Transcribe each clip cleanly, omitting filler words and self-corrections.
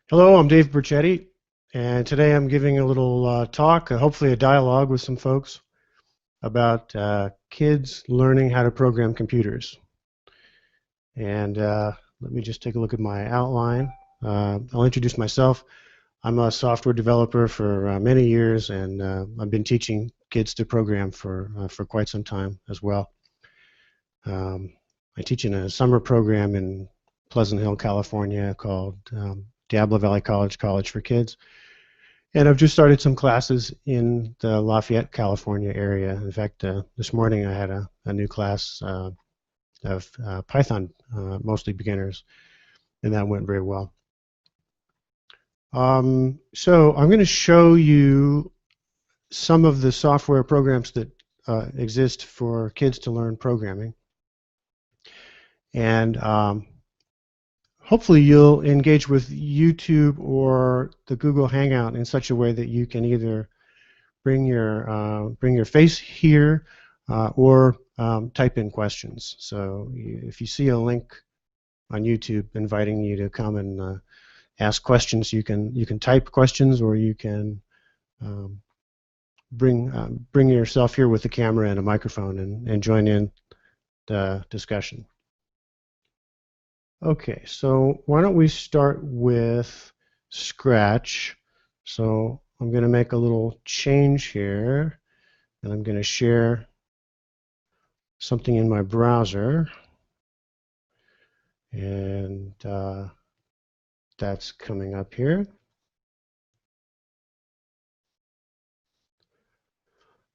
Hello, I'm Dave Burchetti, and today I'm giving a little talk, hopefully a dialogue with some folks about kids learning how to program computers. And let me just take a look at my outline. I'll introduce myself. I'm a software developer for many years, and I've been teaching kids to program for quite some time as well. I teach in a summer program in Pleasant Hill, California called Diablo Valley College for Kids. And I've just started some classes in the Lafayette, California area. In fact, this morning I had a new class of Python, mostly beginners, and that went very well. So I'm going to show you some of the software programs that exist for kids to learn programming. And hopefully you'll engage with YouTube or the Google Hangout in such a way that you can either bring your face here or type in questions. So if you see a link on YouTube inviting you to come and ask questions, you can type questions, or you can bring yourself here with the camera and a microphone and join in the discussion. Okay, so why don't we start with Scratch. So I'm going to make a little change here, and I'm going to share something in my browser, and that's coming up here.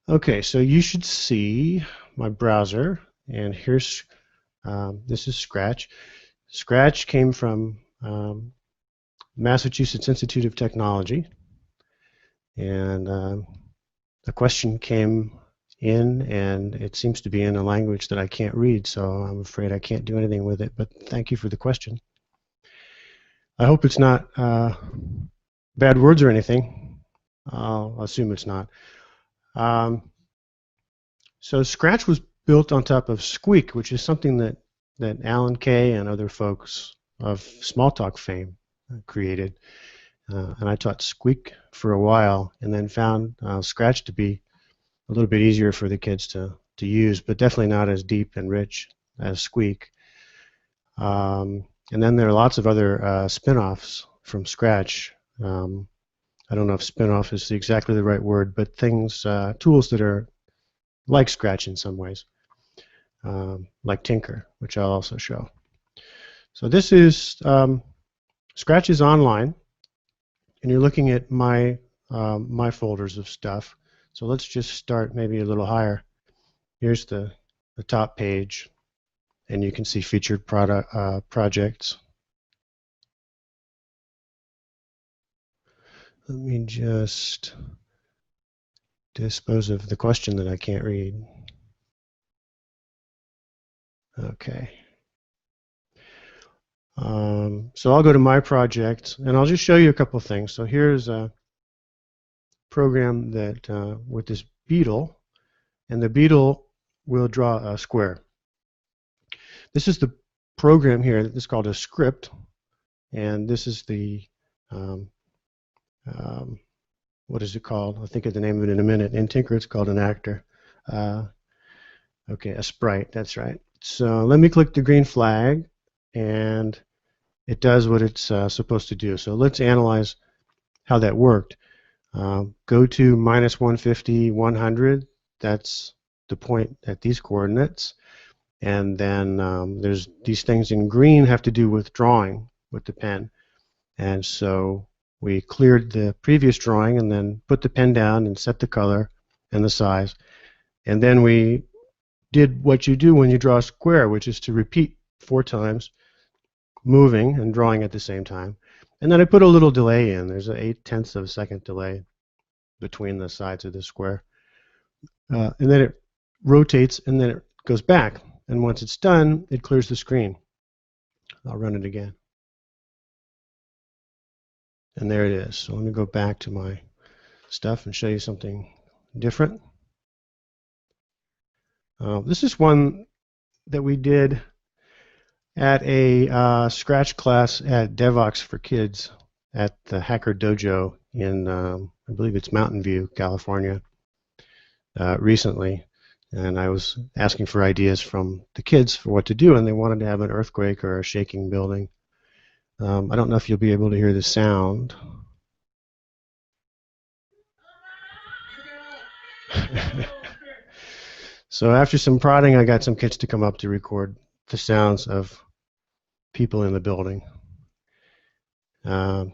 Okay, so you should see my browser, and here's this is Scratch. Scratch came from Massachusetts Institute of Technology, and the question came in, and it seems to be in a language that I can't read, so I'm afraid I can't do anything with it, but thank you for the question. I hope it's not bad words or anything. I'll assume it's not. So Scratch was built on top of Squeak, which is something that Alan Kay and other folks of Smalltalk fame created. And I taught Squeak for a while, and then found Scratch to be a little bit easier for the kids to use, but definitely not as deep and rich as Squeak. And then there are lots of other spin-offs from Scratch. I don't know if spin-off is exactly the right word, but things, tools that are like Scratch in some ways, like Tinker, which I'll also show. So this is, Scratch is online, and you're looking at my folders of stuff. So let's just start maybe a little higher. Here's the top page, and you can see featured projects. Let me just dispose of the question that I can't read. Okay. So I'll go to my project, and I'll just show you a couple of things. So here's a program that with this beetle, and the beetle will draw a square. This is the program here. This is called a script, and this is the what is it called? I'll think of the name of it in a minute. In Tinker, it's called an actor. Okay, a sprite. That's right. So let me click the green flag, and it does what it's supposed to do. So let's analyze how that worked. Go to -150, 100. That's the point at these coordinates. And then there's these things in green have to do with drawing with the pen. And so we cleared the previous drawing and then put the pen down and set the color and the size. And then we did what you do when you draw a square, which is to repeat 4 times, moving and drawing at the same time. And then I put a little delay in. There's an 0.8 of a second delay between the sides of the square. And then it rotates, and then it goes back. And once it's done, it clears the screen. I'll run it again. And there it is. So let me go back to my stuff and show you something different. This is one that we did at a Scratch class at Devox for Kids at the Hacker Dojo in, I believe it's Mountain View, California, recently. And I was asking for ideas from the kids for what to do, and they wanted to have an earthquake or a shaking building. I don't know if you'll be able to hear the sound. So after some prodding, I got some kids to come up to record the sounds of people in the building. Um,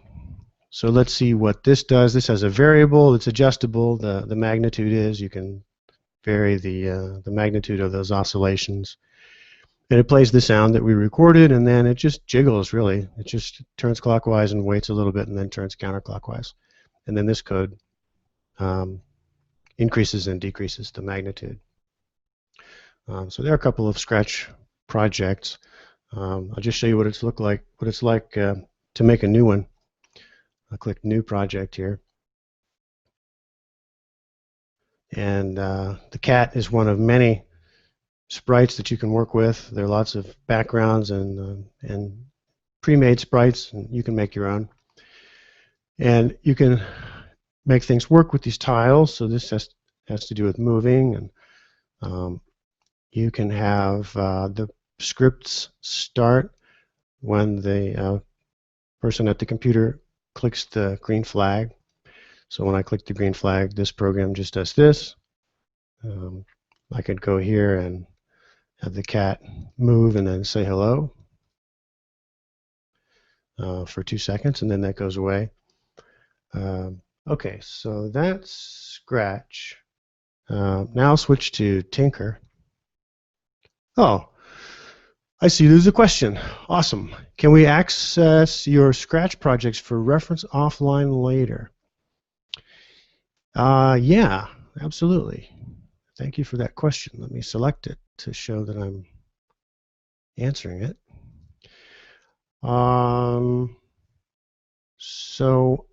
so let's see what this does. This has a variable. It's adjustable. The magnitude is. You can vary the magnitude of those oscillations. And it plays the sound that we recorded, and then it just jiggles, really. It just turns clockwise and waits a little bit and then turns counterclockwise. And then this code increases and decreases the magnitude. So there are a couple of Scratch projects. I'll just show you what it's like to make a new one. I'll click New Project here. And the cat is one of many sprites that you can work with. There are lots of backgrounds and pre-made sprites, and you can make your own. And you can make things work with these tiles. So this has to do with moving, and you can have the scripts start when the person at the computer clicks the green flag. So when I click the green flag, this program just does this. I could go here and have the cat move and then say hello for 2 seconds, and then that goes away. Okay, so that's Scratch. Now I'll switch to Tinker. Oh, I see there's a question. Awesome. Can we access your Scratch projects for reference offline later? Yeah, absolutely. Thank you for that question. Let me select it to show that I'm answering it. So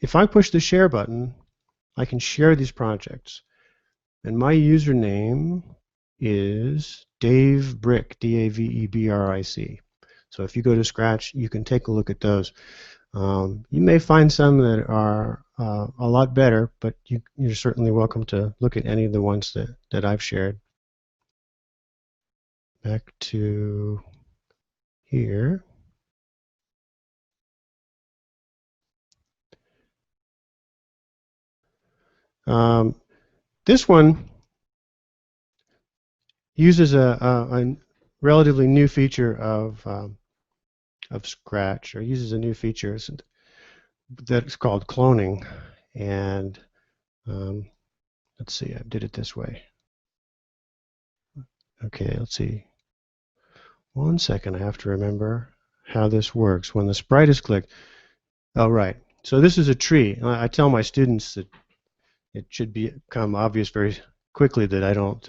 if I push the share button, I can share these projects. And my username is Dave Brick, DAVEBRIC. So if you go to Scratch, you can take a look at those. You may find some that are a lot better, but you're certainly welcome to look at any of the ones that I've shared. Back to here. This one uses a relatively new feature of Scratch, or uses a new feature that's called cloning. And let's see, I did it this way. Okay, let's see. 1 second, I have to remember how this works. When the sprite is clicked, oh, right. So this is a tree. I tell my students that it should become obvious very quickly that I don't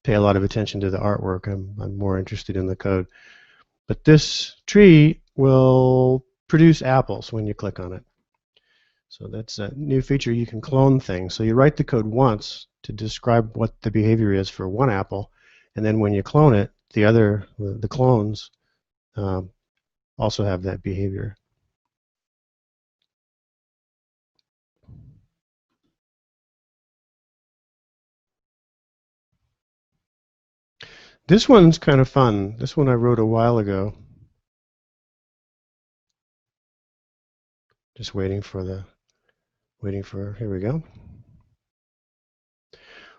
pay a lot of attention to the artwork. I'm more interested in the code. But this tree will produce apples when you click on it. So that's a new feature. You can clone things. So you write the code once to describe what the behavior is for one apple, and then when you clone it, the clones also have that behavior. This one's kind of fun. This one I wrote a while ago. Just waiting for, here we go.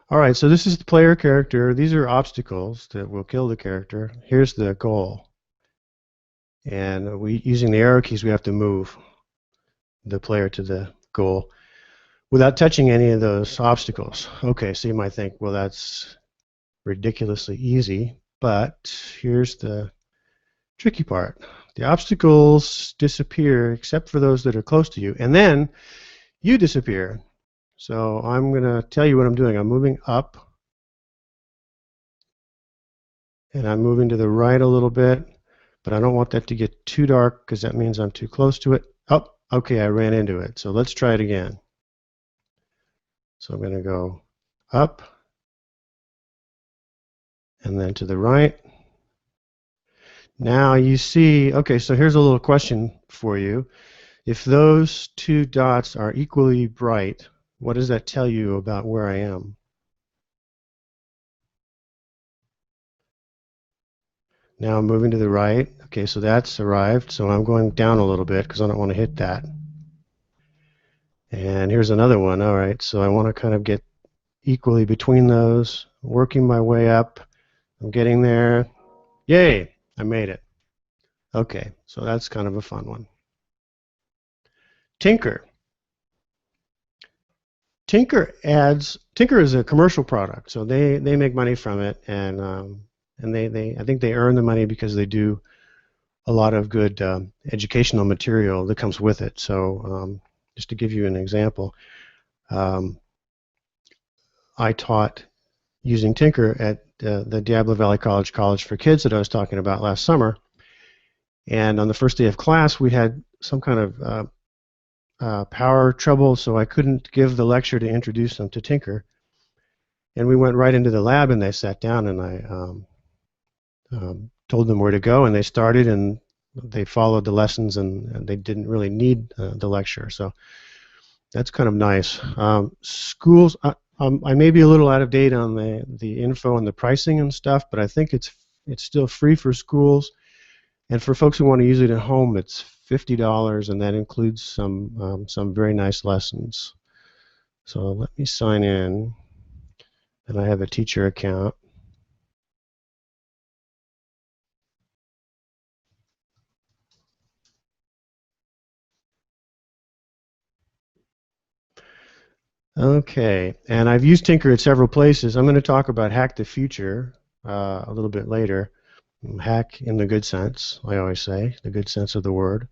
All right, so this is the player character. These are obstacles that will kill the character. Here's the goal. And using the arrow keys, we have to move the player to the goal without touching any of those obstacles. Okay, so you might think, well, that's ridiculously easy, but here's the tricky part. The obstacles disappear except for those that are close to you, and then you disappear. So I'm going to tell you what I'm doing. I'm moving up, and I'm moving to the right a little bit, but I don't want that to get too dark because that means I'm too close to it. Oh, okay, I ran into it. So let's try it again. So I'm going to go up, and then to the right. Now you see, okay, so here's a little question for you. If those two dots are equally bright, what does that tell you about where I am? Now I'm moving to the right. Okay, so that's arrived. So I'm going down a little bit because I don't want to hit that. And here's another one. All right, so I want to kind of get equally between those, working my way up. I'm getting there. Yay, I made it. Okay, so that's kind of a fun one. Tinker. Tinker is a commercial product, so they make money from it, and they I think they earn the money because they do a lot of good educational material that comes with it. So just to give you an example, um, I taught using Tinker at the Diablo Valley College for Kids that I was talking about last summer, and on the first day of class we had some kind of power trouble, so I couldn't give the lecture to introduce them to Tinker. And we went right into the lab, and they sat down, and I told them where to go, and they started, and they followed the lessons, and they didn't really need the lecture. So that's kind of nice. Schools, I may be a little out of date on the info and the pricing and stuff, but I think it's still free for schools, and for folks who want to use it at home, it's $50, and that includes some very nice lessons. So let me sign in, and I have a teacher account. Okay, and I've used Tinker at several places. I'm going to talk about Hack the Future a little bit later. Hack in the good sense, I always say, the good sense of the word.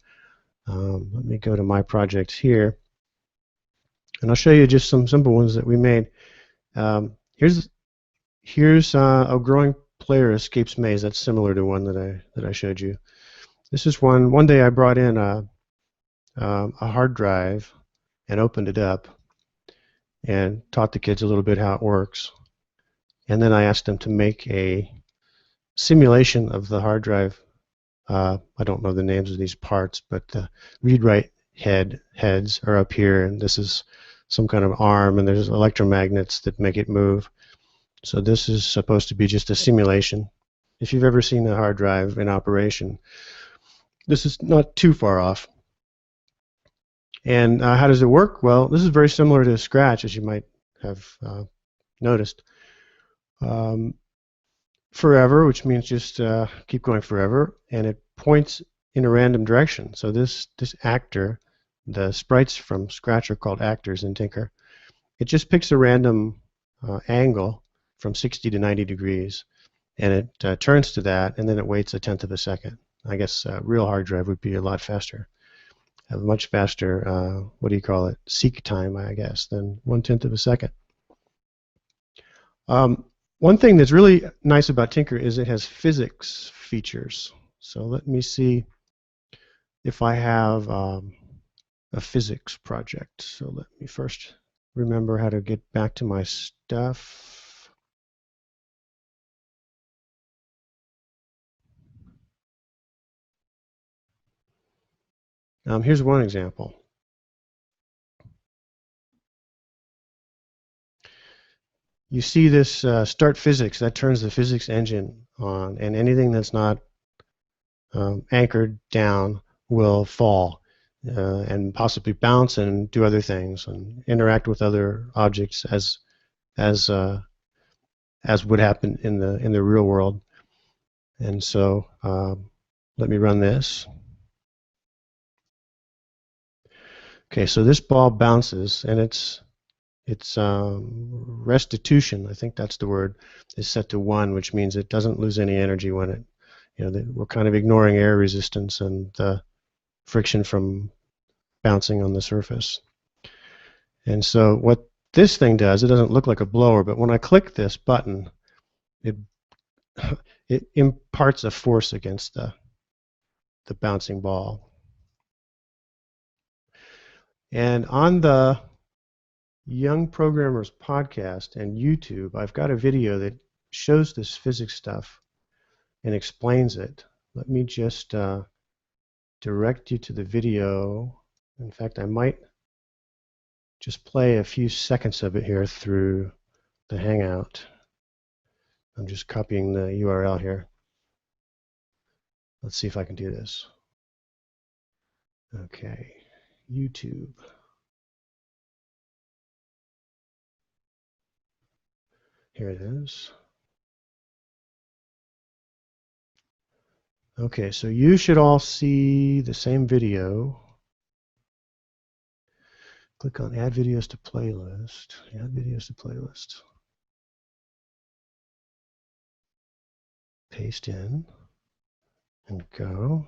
Let me go to my projects here, and I'll show you just some simple ones that we made. Here's a growing player escapes maze. That's similar to one that I showed you. This is one. One day I brought in a hard drive and opened it up and taught the kids a little bit how it works. And then I asked them to make a simulation of the hard drive. I don't know the names of these parts, but the read-write heads are up here, and this is some kind of arm, and there's electromagnets that make it move. So this is supposed to be just a simulation. If you've ever seen a hard drive in operation, this is not too far off. And how does it work? Well, this is very similar to Scratch, as you might have noticed. Forever, which means just keep going forever, and it points in a random direction. So this actor, the sprites from Scratch are called actors in Tinker. It just picks a random angle from 60 to 90 degrees, and it turns to that, and then it waits a tenth of a second. I guess a real hard drive would be a lot faster, have a much faster, what do you call it, seek time, I guess, than 1/10 of a second. One thing that's really nice about Tinker is it has physics features. So let me see if I have a physics project. So let me first remember how to get back to my stuff. Here's one example. You see this start physics, that turns the physics engine on, and anything that's not anchored down will fall and possibly bounce and do other things and interact with other objects as would happen in the real world. And so let me run this. Okay, so this ball bounces, and its restitution, I think that's the word, is set to 1, which means it doesn't lose any energy when it, we're kind of ignoring air resistance and the friction from bouncing on the surface. And so what this thing does, it doesn't look like a blower, but when I click this button, it it imparts a force against the bouncing ball. And on the Young Programmers podcast and YouTube, I've got a video that shows this physics stuff and explains it. Let me just direct you to the video. In fact, I might just play a few seconds of it here through the Hangout. I'm just copying the URL here. Let's see if I can do this. Okay, YouTube. Here it is. Okay, so you should all see the same video. Click on Add Videos to Playlist. Add Videos to Playlist. Paste in and go.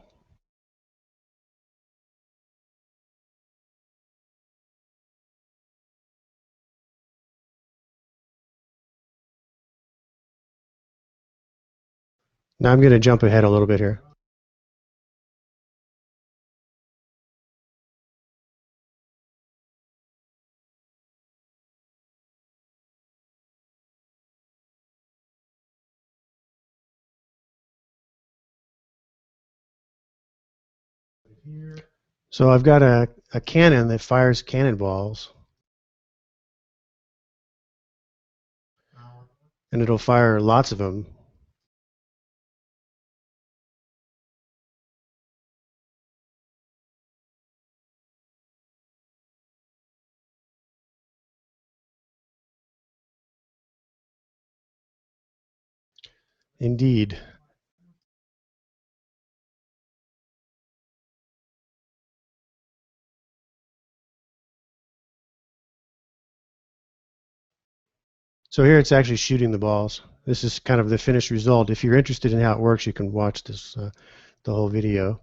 Now I'm going to jump ahead a little bit here. So I've got a cannon that fires cannonballs, and it'll fire lots of them. Indeed. So here it's actually shooting the balls. This is kind of the finished result. If you're interested in how it works, you can watch this, the whole video.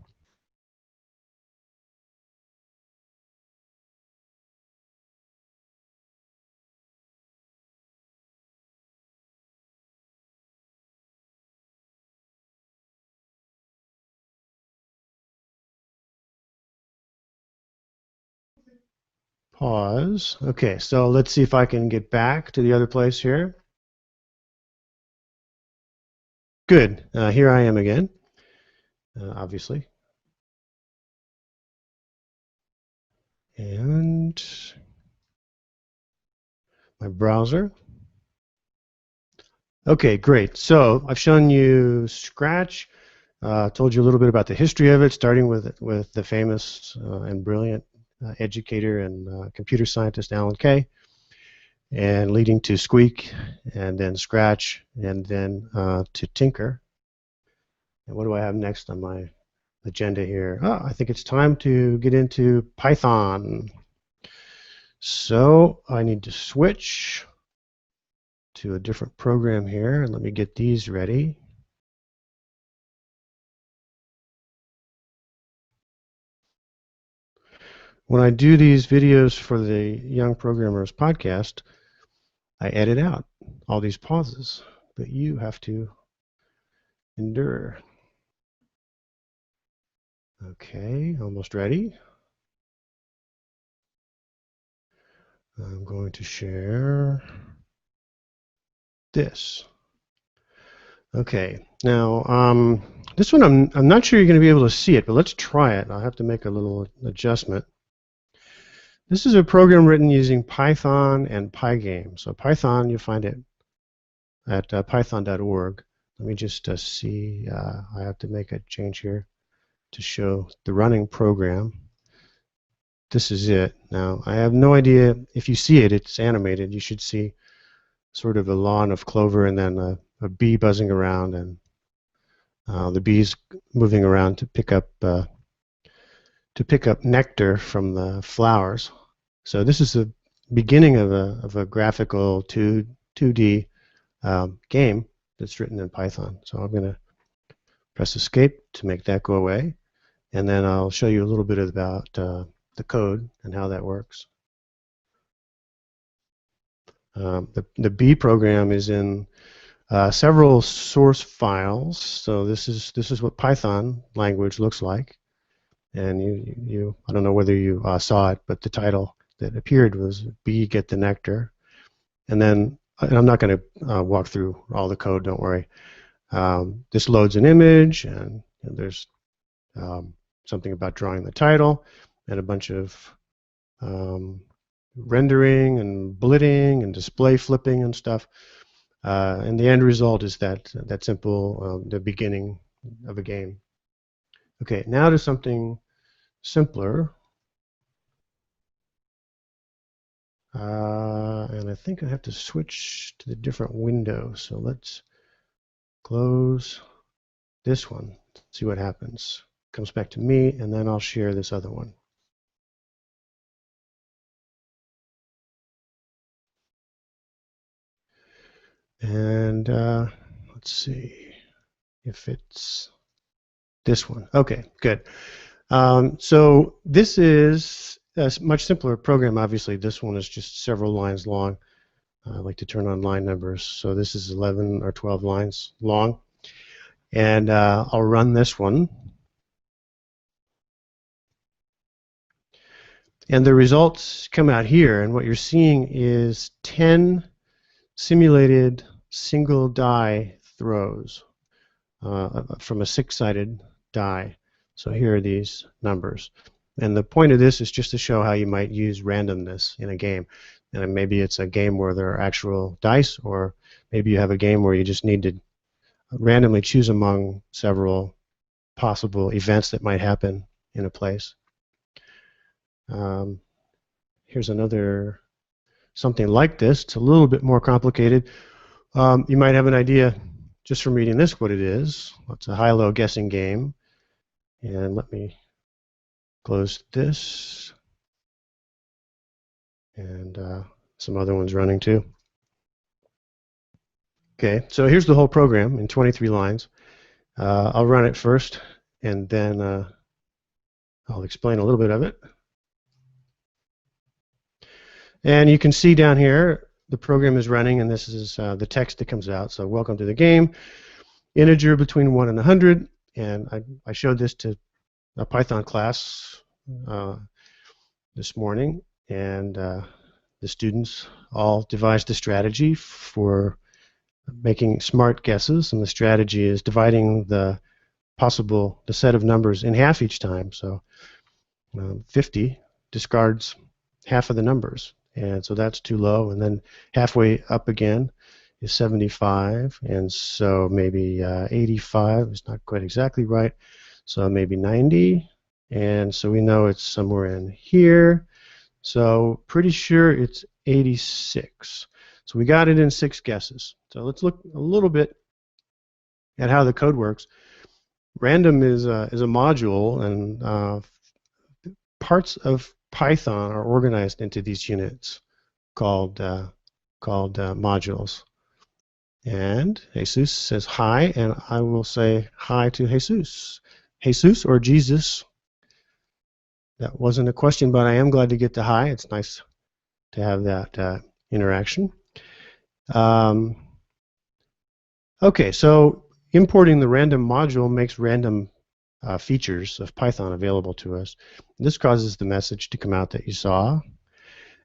Pause. Okay, so let's see if I can get back to the other place here. Good. Here I am again, obviously. And my browser. Okay, great. So I've shown you Scratch, told you a little bit about the history of it, starting with the famous and brilliant educator and computer scientist Alan Kay, and leading to Squeak, and then Scratch, and then to Tinker. And what do I have next on my agenda here? Oh, I think it's time to get into Python. So I need to switch to a different program here, and let me get these ready. When I do these videos for the Young Programmers podcast, I edit out all these pauses, but you have to endure. Okay, almost ready. I'm going to share this. Okay, now this one I'm not sure you're going to be able to see it, but let's try it. I'll have to make a little adjustment. This is a program written using Python and Pygame. So Python, you'll find it at python.org. Let me just see. I have to make a change here to show the running program. This is it. Now, I have no idea if you see it. It's animated. You should see sort of a lawn of clover and then a bee buzzing around, and the bees moving around to pick up nectar from the flowers. So this is the beginning of a graphical 2D game that's written in Python. So I'm going to press Escape to make that go away, and then I'll show you a little bit about the code and how that works. The B program is in several source files. So this is what Python language looks like, and you I don't know whether you saw it, but the title that appeared was "Bee Get the Nectar," and then I'm not going to walk through all the code. Don't worry. This loads an image, and there's something about drawing the title, and a bunch of rendering and blitting and display flipping and stuff. And the end result is that simple, the beginning of a game. Okay, now to something simpler. And I think I have to switch to the different window. So let's close this one, see what happens. Comes back to me, and then I'll share this other one. And let's see if it's this one. Okay, good. So this is a much simpler program. Obviously, this one is just several lines long. I like to turn on line numbers. So this is 11 or 12 lines long. And I'll run this one. And the results come out here. And what you're seeing is 10 simulated single die throws from a 6-sided die. So here are these numbers. And the point of this is just to show how you might use randomness in a game. And maybe it's a game where there are actual dice, or maybe you have a game where you just need to randomly choose among several possible events that might happen in a place. Here's another something like this. It's a little bit more complicated. You might have an idea just from reading this what it is. It's a high-low guessing game. And let me close this. And some other ones running too. Okay, so here's the whole program in 23 lines. I'll run it first, and then I'll explain a little bit of it. And you can see down here the program is running, and this is the text that comes out. So welcome to the game. Integer between 1 and 100. And I showed this to a Python class this morning, and the students all devised a strategy for making smart guesses, and the strategy is dividing the set of numbers in half each time. So 50 discards half of the numbers, and so that's too low. And then halfway up again is 75, and so maybe 85 is not quite exactly right, so maybe 90, and so we know it's somewhere in here. So pretty sure it's 86. So we got it in 6 guesses. So let's look a little bit at how the code works. Random is a module, and parts of Python are organized into these units called modules. And Jesus says hi, and I will say hi to Jesus. Jesus or Jesus. That wasn't a question, but I am glad to get the hi. It's nice to have that interaction. Okay, so importing the random module makes random features of Python available to us. This causes the message to come out that you saw.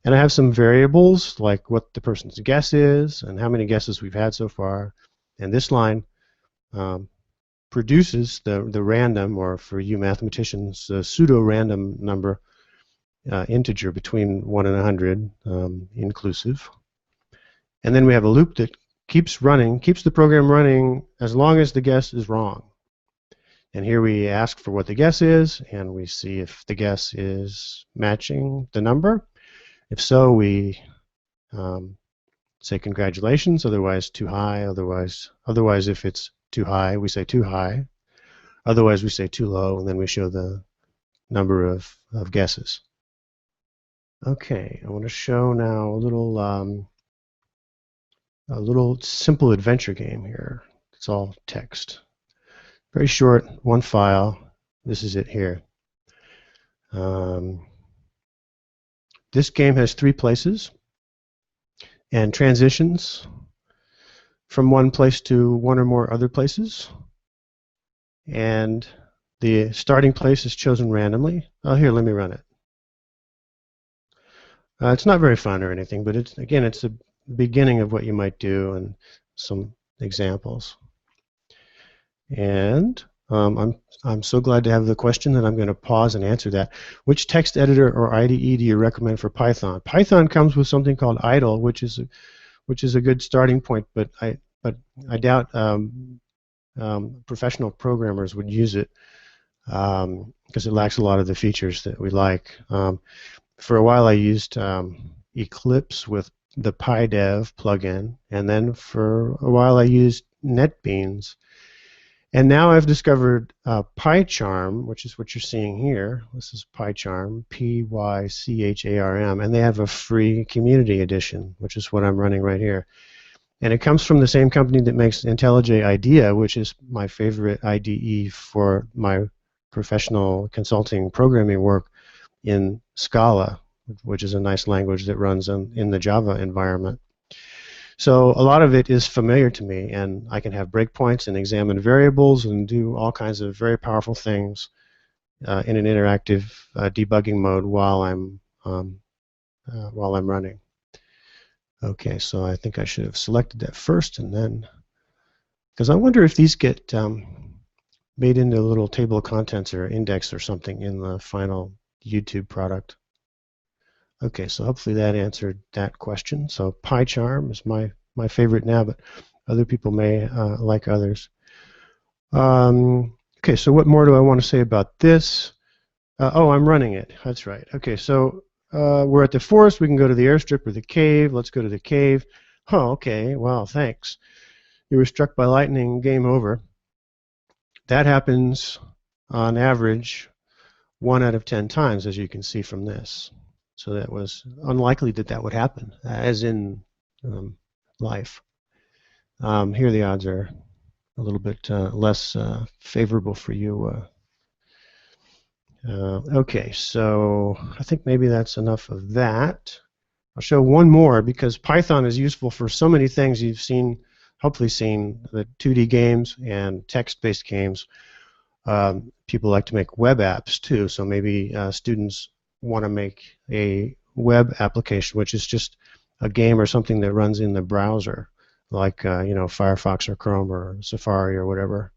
And I have some variables like what the person's guess is and how many guesses we've had so far. And this line produces the random, or for you mathematicians, the pseudo-random number integer between 1 and 100 inclusive. And then we have a loop that keeps the program running as long as the guess is wrong. And here we ask for what the guess is, and we see if the guess is matching the number. If so, we say congratulations, otherwise too high, otherwise if it's too high, we say too high. Otherwise, we say too low, and then we show the number of guesses. Okay, I want to show now a little simple adventure game here. It's all text. Very short, one file. This is it here. This game has 3 places and transitions from one place to one or more other places. And the starting place is chosen randomly. Oh, here, let me run it. It's not very fun or anything, but it's the beginning of what you might do and some examples. And I'm so glad to have the question that I'm going to pause and answer that. Which text editor or IDE do you recommend for Python? Python comes with something called idle, which is a good starting point, but I doubt professional programmers would use it because it lacks a lot of the features that we like. For a while, I used Eclipse with the PyDev plugin, and then for a while, I used NetBeans. And now I've discovered PyCharm, which is what you're seeing here. This is PyCharm, Pycharm, and they have a free community edition, which is what I'm running right here. And it comes from the same company that makes IntelliJ IDEA, which is my favorite IDE for my professional consulting programming work in Scala, which is a nice language that runs in the Java environment. So a lot of it is familiar to me, and I can have breakpoints and examine variables and do all kinds of very powerful things in an interactive debugging mode while I'm running. Okay, so I think I should have selected that first, and then, because I wonder if these get made into a little table of contents or index or something in the final YouTube product. Okay, so hopefully that answered that question. So PyCharm is my favorite now, but other people may like others. Okay, so what more do I want to say about this? Oh, I'm running it. That's right. Okay, so we're at the forest. We can go to the airstrip or the cave. Let's go to the cave. Oh, okay. Well, thanks. You were struck by lightning. Game over. That happens on average 1 out of 10 times, as you can see from this. So that was unlikely that that would happen, as in life. Here the odds are a little bit less favorable for you. Okay, so I think maybe that's enough of that. I'll show one more because Python is useful for so many things. You've seen, hopefully seen, the 2D games and text-based games. People like to make web apps too, so maybe students want to make a web application, which is just a game or something that runs in the browser, like Firefox or Chrome or Safari or whatever.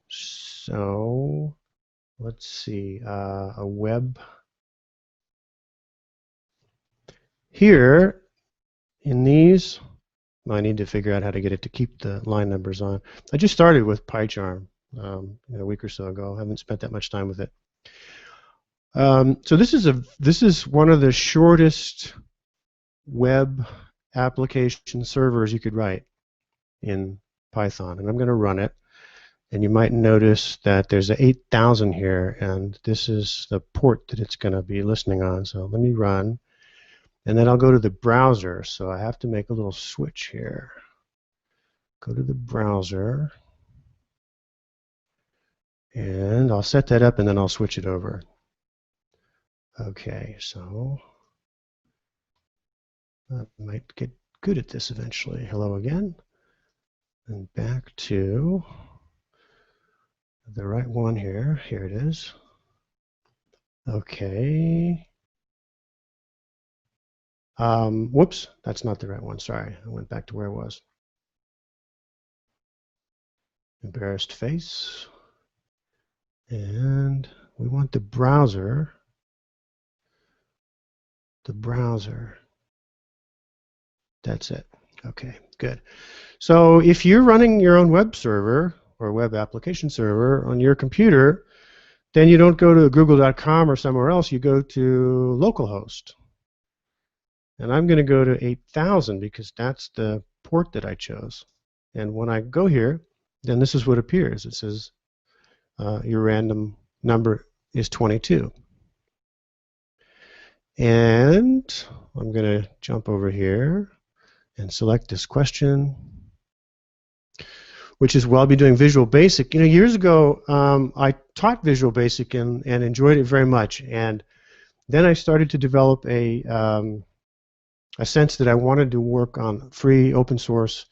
So let's see, a web. Here in these, I need to figure out how to get it to keep the line numbers on. I just started with PyCharm a week or so ago. I haven't spent that much time with it. So this is one of the shortest web application servers you could write in Python, and I'm going to run it. And you might notice that there's an 8000 here, and this is the port that it's going to be listening on. So let me run, and then I'll go to the browser. So I have to make a little switch here. Go to the browser, and I'll set that up, and then I'll switch it over. Okay, so I might get good at this eventually. Hello again, and back to the right one here. Here it is. Okay. Whoops, that's not the right one. Sorry, I went back to where it was. Embarrassed face. And we want the browser. The browser. That's it. Okay, good. So if you're running your own web server or web application server on your computer, then you don't go to google.com or somewhere else. You go to localhost. And I'm going to go to 8000 because that's the port that I chose. And when I go here, then this is what appears. It says your random number is 22. And I'm going to jump over here and select this question, which is, well, I'll be doing Visual Basic. Years ago, I taught Visual Basic and enjoyed it very much. And then I started to develop a sense that I wanted to work on free open source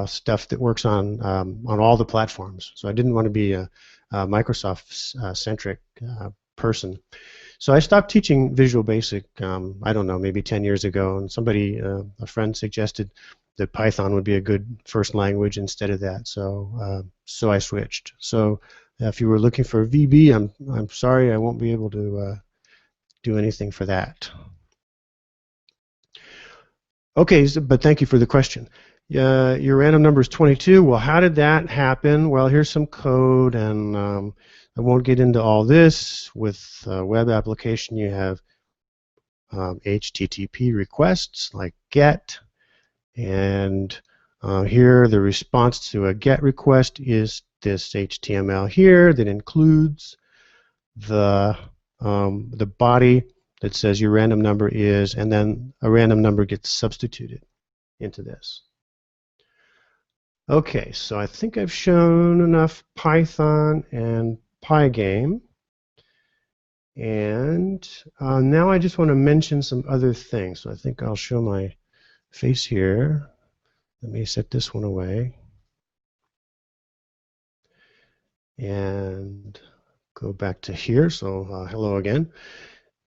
stuff that works on all the platforms. So I didn't want to be a Microsoft-centric person. So I stopped teaching Visual Basic, I don't know, maybe 10 years ago, and somebody, a friend suggested that Python would be a good first language instead of that. So I switched. So if you were looking for VB, I'm sorry I won't be able to do anything for that. Okay, but thank you for the question. Your random number is 22. Well, how did that happen? Well, here's some code, and I won't get into all this. With web application, you have HTTP requests like GET, and here the response to a GET request is this HTML here that includes the body that says your random number is, and then a random number gets substituted into this. Okay, so I think I've shown enough Python and Pygame. And now I just want to mention some other things. So I think I'll show my face here. Let me set this one away. And go back to here. So hello again.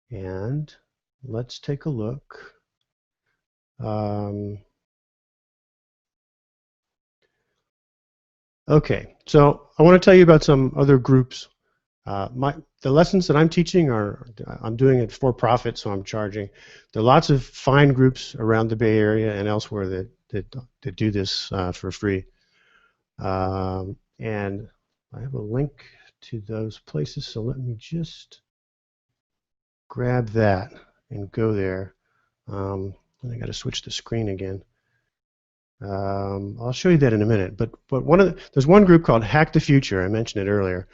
And let's take a look. Okay, so I want to tell you about some other groups. The lessons that I'm teaching I'm doing it for profit, so I'm charging. There are lots of fine groups around the Bay Area and elsewhere that do this for free. And I have a link to those places, so let me just grab that and go there. I got to switch the screen again. I'll show you that in a minute. But there's one group called Hack the Future. I mentioned it earlier,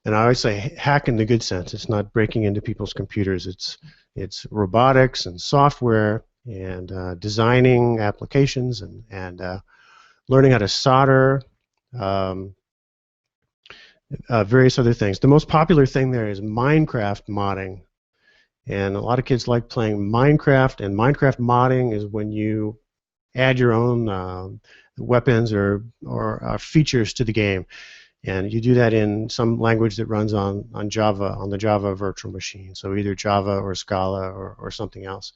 and I always say hack in the good sense. It's not breaking into people's computers. It's robotics and software and designing applications and learning how to solder. Various other things. The most popular thing there is Minecraft modding. And a lot of kids like playing Minecraft, and Minecraft modding is when you add your own weapons or features to the game. And you do that in some language that runs on Java, on the Java virtual machine. So either Java or Scala or something else.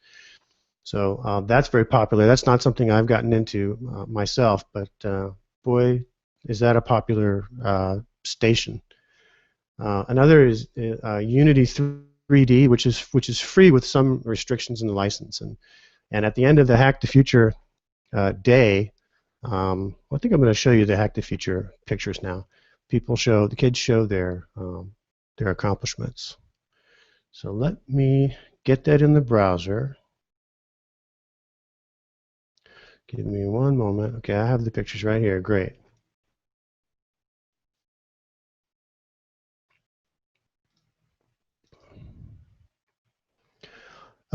So that's very popular. That's not something I've gotten into myself, but boy, is that a popular station. Another is Unity 3D, which is free with some restrictions in the license. And at the end of the Hack the Future day, I think I'm going to show you the Hack the Future pictures now. The kids show their accomplishments. So let me get that in the browser. Give me one moment. Okay, I have the pictures right here. Great.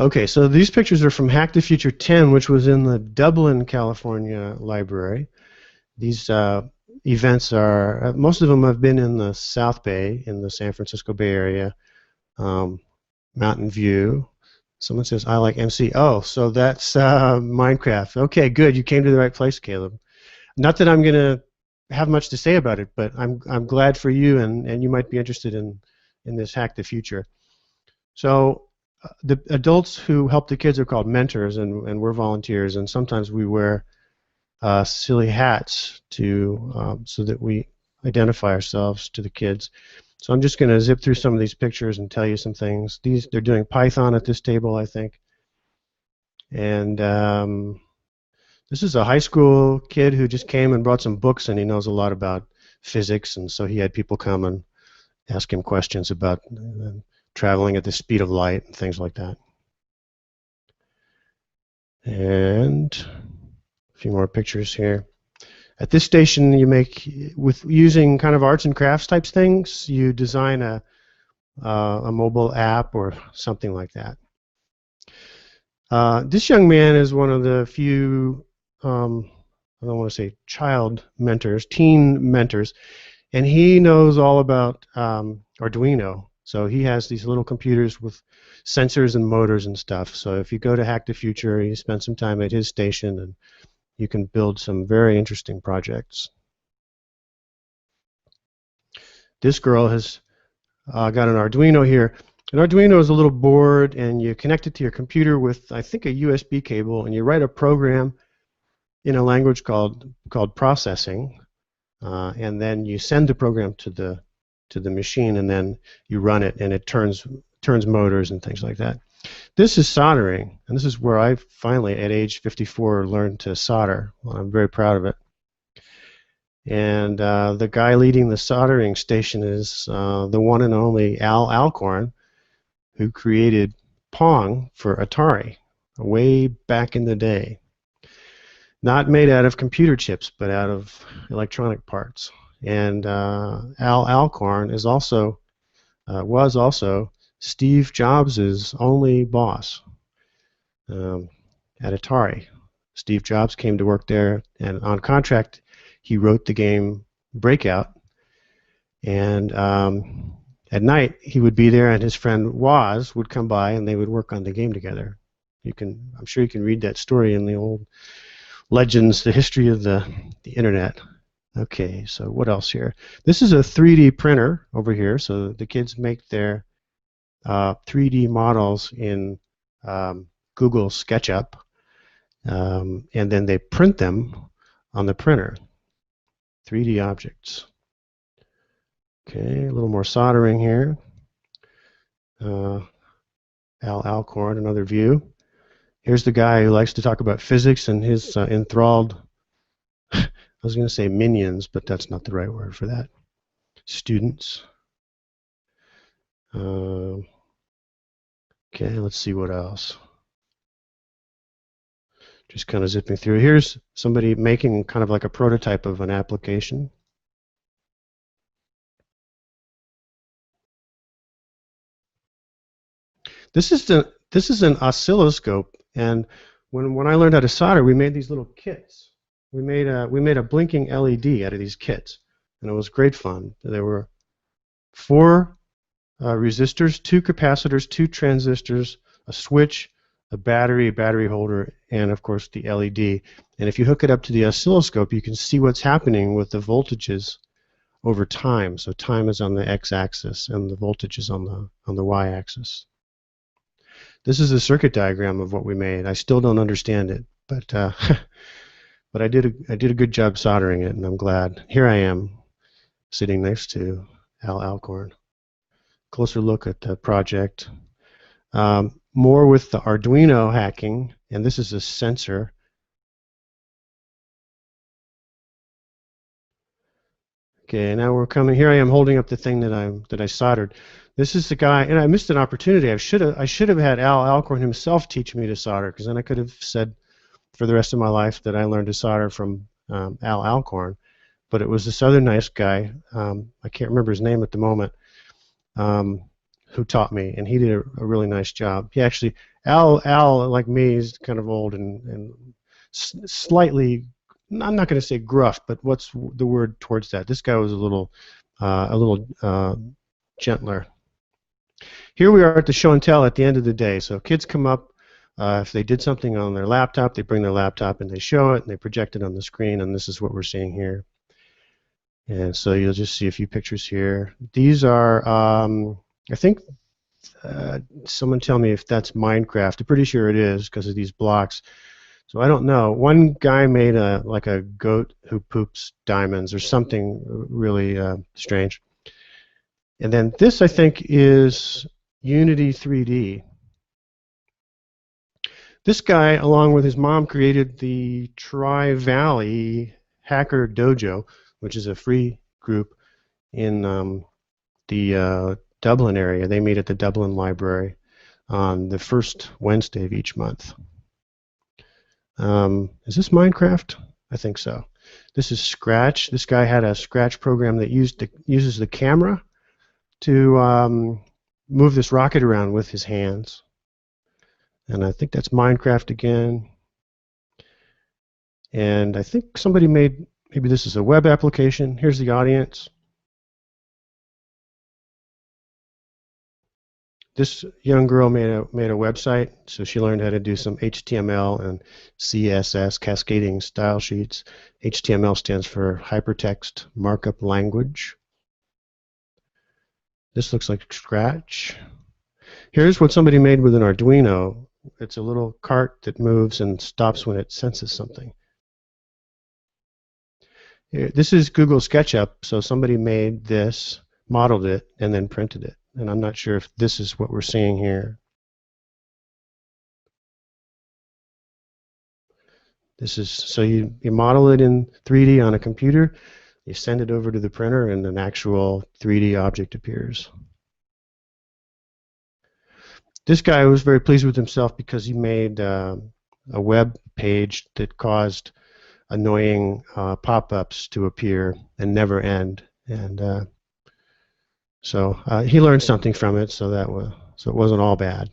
Okay, so these pictures are from Hack the Future 10, which was in the Dublin, California library. These events are, most of them have been in the South Bay, in the San Francisco Bay Area, Mountain View. Someone says, I like MC. Oh, so that's Minecraft. Okay, good. You came to the right place, Caleb. Not that I'm going to have much to say about it, but I'm glad for you, and you might be interested in this Hack the Future. So the adults who help the kids are called mentors, and we're volunteers, and sometimes we wear silly hats so that we identify ourselves to the kids. So I'm just going to zip through some of these pictures and tell you some things. They're doing Python at this table, I think. And this is a high school kid who just came and brought some books, and he knows a lot about physics, and so he had people come and ask him questions about traveling at the speed of light and things like that. And a few more pictures here. At this station, you make, with using kind of arts and crafts types things, you design a mobile app or something like that. This young man is one of the few, I don't want to say child mentors, teen mentors, and he knows all about Arduino. So he has these little computers with sensors and motors and stuff. So if you go to Hack the Future, you spend some time at his station, and you can build some very interesting projects. This girl has got an Arduino here. An Arduino is a little board, and you connect it to your computer with, I think, a USB cable, and you write a program in a language called processing, and then you send the program to the machine, and then you run it, and it turns motors and things like that. This is soldering, and this is where I finally, at age 54, learned to solder. Well, I'm very proud of it. And the guy leading the soldering station is the one and only Al Alcorn, who created Pong for Atari way back in the day. Not made out of computer chips, but out of electronic parts. And Al Alcorn is also was also Steve Jobs' only boss um, at Atari. Steve Jobs came to work there, and on contract, he wrote the game Breakout. And at night, he would be there, and his friend Woz would come by, and they would work on the game together. I'm sure you can read that story in the old legends, the history of the internet. Okay, so what else here? This is a 3D printer over here, so the kids make their 3D models in Google SketchUp, and then they print them on the printer. 3D objects. Okay, a little more soldering here. Al Alcorn, another view. Here's the guy who likes to talk about physics and his enthralled, I was going to say minions, but that's not the right word for that. Students. Okay, let's see what else. Just kind of zipping through. Here's somebody making kind of like a prototype of an application. This is an oscilloscope, and when I learned how to solder, we made these little kits. We made a blinking LED out of these kits, and it was great fun. There were 4 resistors, 2 capacitors, 2 transistors, a switch, a battery holder, and of course the LED. And if you hook it up to the oscilloscope, you can see what's happening with the voltages over time. So time is on the x-axis, and the voltage is on the y-axis. This is a circuit diagram of what we made. I still don't understand it, but but I did a good job soldering it, and I'm glad. Here I am, sitting next to Al Alcorn. Closer look at the project. More with the Arduino hacking, and this is a sensor. Okay, now we're coming. Here I am holding up the thing that I soldered. This is the guy, and I missed an opportunity. I should have had Al Alcorn himself teach me to solder, because then I could have said for the rest of my life that I learned to solder from Al Alcorn. But it was this other nice guy. I can't remember his name at the moment. Who taught me, and he did a really nice job. He actually, Al, like me, is kind of old and slightly, I'm not going to say gruff, but what's the word towards that? This guy was a little gentler. Here we are at the show and tell at the end of the day. So kids come up, if they did something on their laptop, they bring their laptop and they show it, and they project it on the screen, and this is what we're seeing here. And so you'll just see a few pictures here. These are, I think, someone tell me if that's Minecraft. I'm pretty sure it is because of these blocks. So I don't know. One guy made like a goat who poops diamonds or something really strange. And then this, I think, is Unity 3D. This guy, along with his mom, created the Tri-Valley Hacker Dojo, which is a free group in the Dublin area. They meet at the Dublin Library on the first Wednesday of each month. Is this Minecraft? I think so. This is Scratch. This guy had a Scratch program that uses the camera to move this rocket around with his hands. And I think that's Minecraft again. And I think somebody made, maybe this is a web application. Here's the audience. This young girl made a website, so she learned how to do some HTML and CSS, cascading style sheets. HTML stands for Hypertext Markup Language. This looks like Scratch. Here's what somebody made with an Arduino. It's a little cart that moves and stops when it senses something. This is Google SketchUp, so somebody made this, modeled it, and then printed it. And I'm not sure if this is what we're seeing here. This is, so you model it in 3D on a computer, you send it over to the printer, and an actual 3D object appears. This guy was very pleased with himself because he made a web page that caused annoying pop-ups to appear and never end. And so he learned something from it, so it wasn't all bad.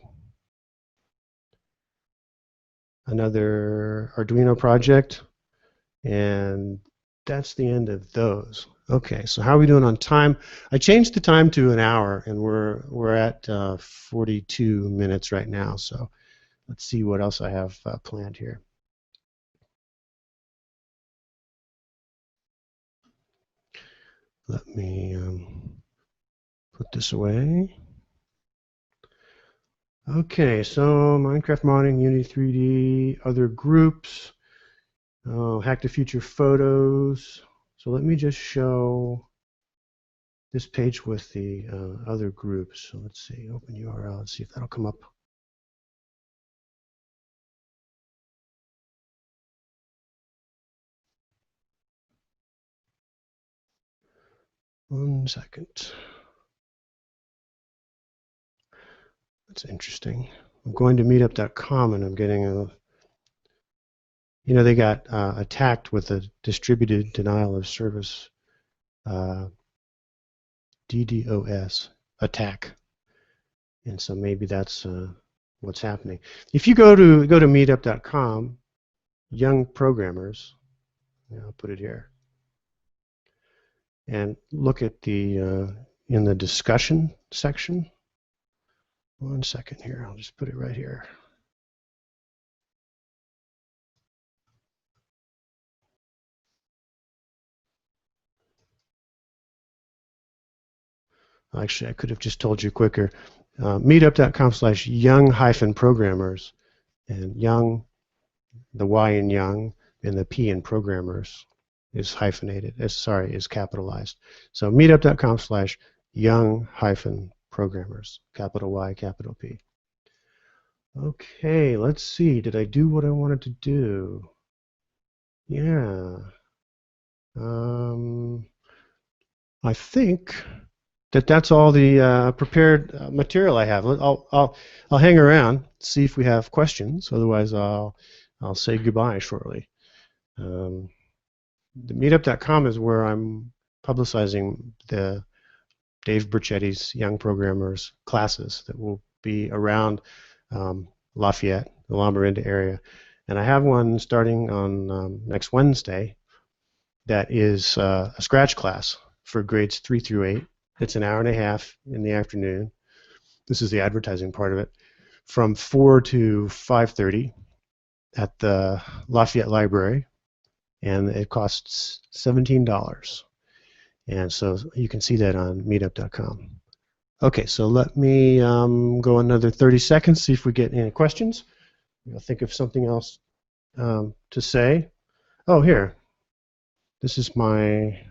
Another Arduino project, and that's the end of those. Okay, so how are we doing on time? I changed the time to an hour, and we're at 42 minutes right now. So let's see what else I have planned here. Let me put this away. Okay, so Minecraft modding, Unity 3D, other groups, Hack the Future photos. So let me just show this page with the other groups. So let's see, open URL, let's see if that'll come up. One second. That's interesting. I'm going to meetup.com and I'm getting they got attacked with a distributed denial of service, DDoS attack. And so maybe that's what's happening. If you go to meetup.com, young programmers, I'll put it here, and look at the in the discussion section. One second here, I'll just put it right here. Actually, I could have just told you quicker. Meetup.com/young-programmers, and young, the Y in young, and the P in programmers is hyphenated, is capitalized. So meetup.com/young-programmers, capital Y, capital P. Okay, let's see. Did I do what I wanted to do? Yeah. I think that's all the prepared material I have. I'll hang around, see if we have questions. Otherwise, I'll say goodbye shortly. The meetup.com is where I'm publicizing the Dave Burchetti's Young Programmers classes that will be around Lafayette, the La Miranda area. And I have one starting on next Wednesday that is a Scratch class for grades 3 through 8. It's an hour and a half in the afternoon. This is the advertising part of it. From 4 to 5:30 at the Lafayette Library, and it costs $17. And so you can see that on meetup.com. Okay, so let me go another 30 seconds, see if we get any questions. I'll think of something else to say. Oh, here. This is my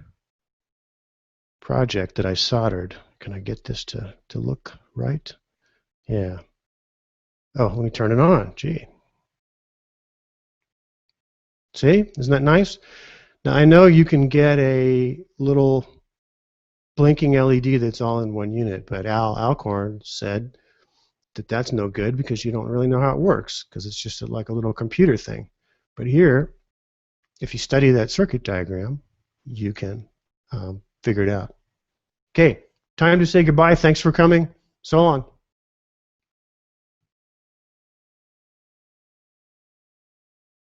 project that I soldered. Can I get this to look right? Yeah. Oh, let me turn it on. Gee. See? Isn't that nice? Now, I know you can get a little blinking LED that's all in one unit, but Al Alcorn said that that's no good because you don't really know how it works because it's just like a little computer thing. But here, if you study that circuit diagram, you can figure it out. Okay, time to say goodbye. Thanks for coming. So long.